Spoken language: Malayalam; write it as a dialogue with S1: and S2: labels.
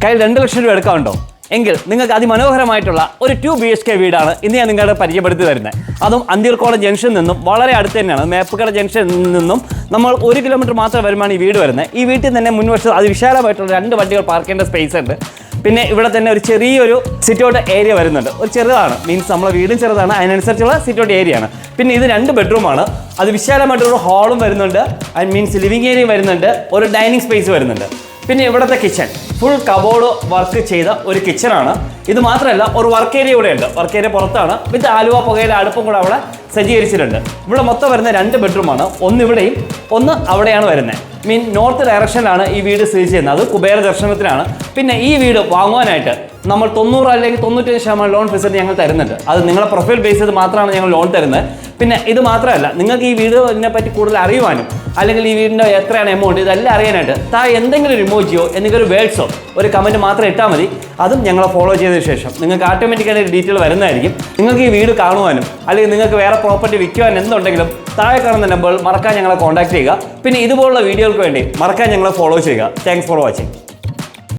S1: കയ്യിൽ 2 ലക്ഷം രൂപ എടുക്കാറുണ്ടോ എങ്കിൽ നിങ്ങൾക്ക് അതിമനോഹരമായിട്ടുള്ള ഒരു 2 BHK വീടാണ് ഇന്ന് ഞാൻ നിങ്ങളുടെ പരിചയപ്പെടുത്തി തരുന്നത്. അതും അന്തിയൂർക്കോണം ജംഗ്ഷനിൽ നിന്നും വളരെ അടുത്ത് തന്നെയാണ്. മേപ്പുകട ജംഗ്ഷനിൽ നിന്നും നമ്മൾ 1 കിലോമീറ്റർ മാത്രം വരുമ്പോൾ ഈ വീട് വരുന്നത്. ഈ വീട്ടിൽ തന്നെ മുൻവശത്ത് അതിവിശാലമായിട്ടുള്ള 2 വണ്ടികൾ പാർക്ക് ചെയ്യേണ്ട സ്പേസ് ഉണ്ട്. പിന്നെ ഇവിടെ തന്നെ ഒരു ചെറിയൊരു സിറ്റൗട്ട് ഏരിയ വരുന്നുണ്ട്. ഒരു ചെറുതാണ്, മീൻസ് നമ്മളെ വീടും ചെറുതാണ്, അതിനനുസരിച്ചുള്ള സിറ്റൗട്ട് ഏരിയ ആണ്. പിന്നെ ഇത് 2 ബെഡ്റൂമാണ്. അത് വിശാലമായിട്ടൊരു ഹാളും വരുന്നുണ്ട്, മീൻസ് ലിവിങ് ഏരിയ വരുന്നുണ്ട്, ഒരു ഡൈനിങ് സ്പേസ് വരുന്നുണ്ട്. പിന്നെ ഇവിടുത്തെ കിച്ചൺ ഫുൾ കബോർഡ് വർക്ക് ചെയ്ത ഒരു കിച്ചണാണ്. ഇത് മാത്രമല്ല ഒരു വർക്ക് ഏരിയ ഇവിടെ ഉണ്ട്. വർക്ക് ഏരിയ പുറത്താണ്, വിത്ത് ആലുവ പുകയിലെ അടുപ്പും കൂടെ അവിടെ സജ്ജീകരിച്ചിട്ടുണ്ട്. ഇവിടെ മൊത്തം വരുന്ന 2 ബെഡ്റൂമാണ്. ഒന്ന് ഇവിടെയും ഒന്ന് അവിടെയാണ് വരുന്നത്. നോർത്ത് ഡയറക്ഷനിലാണ് ഈ വീട് സ്ഥിതി ചെയ്യുന്നത്. അത് കുബേര ദർശനത്തിനാണ്. പിന്നെ ഈ വീട് വാങ്ങുവാനായിട്ട് നമ്മൾ 90 അല്ലെങ്കിൽ 95% ലോൺ ഫെസിലിറ്റി ഞങ്ങൾ തരുന്നുണ്ട്. അത് നിങ്ങളുടെ പ്രൊഫൈൽ ബേസ് ചെയ്ത് മാത്രമാണ് ഞങ്ങൾ ലോൺ തരുന്നത്. പിന്നെ ഇത് മാത്രമല്ല, നിങ്ങൾക്ക് ഈ വീടിനെ പറ്റി കൂടുതൽ അറിയുവാനും അല്ലെങ്കിൽ ഈ വീടിൻ്റെ എത്രയാണ് എമൗണ്ട് ഇതെല്ലാം അറിയാനായിട്ട് എന്തെങ്കിലും ഒരു ഇമോജിയോ എന്തെങ്കിലും ഒരു വേർഡ്സോ ഒരു കമൻറ്റ് മാത്രം ഇട്ടാൽ മതി. അതും ഞങ്ങളെ ഫോളോ ചെയ്തതിന് ശേഷം നിങ്ങൾക്ക് ഓട്ടോമാറ്റിക്കായിട്ട് ഒരു ഡീറ്റെയിൽ വരുന്നതായിരിക്കും. നിങ്ങൾക്ക് ഈ വീട് കാണുവാനും അല്ലെങ്കിൽ നിങ്ങൾക്ക് വേറെ പ്രോപ്പർട്ടി വിൽക്കുവാൻ എന്തുണ്ടെങ്കിലും താഴെ കാണുന്ന നമ്പറിൽ മറക്കാൻ ഞങ്ങളെ കോൺടാക്ട് ചെയ്യുക. പിന്നെ ഇതുപോലുള്ള വീഡിയോകൾക്ക് വേണ്ടി മറക്കാൻ ഞങ്ങളെ ഫോളോ ചെയ്യുക. Thanks for watching.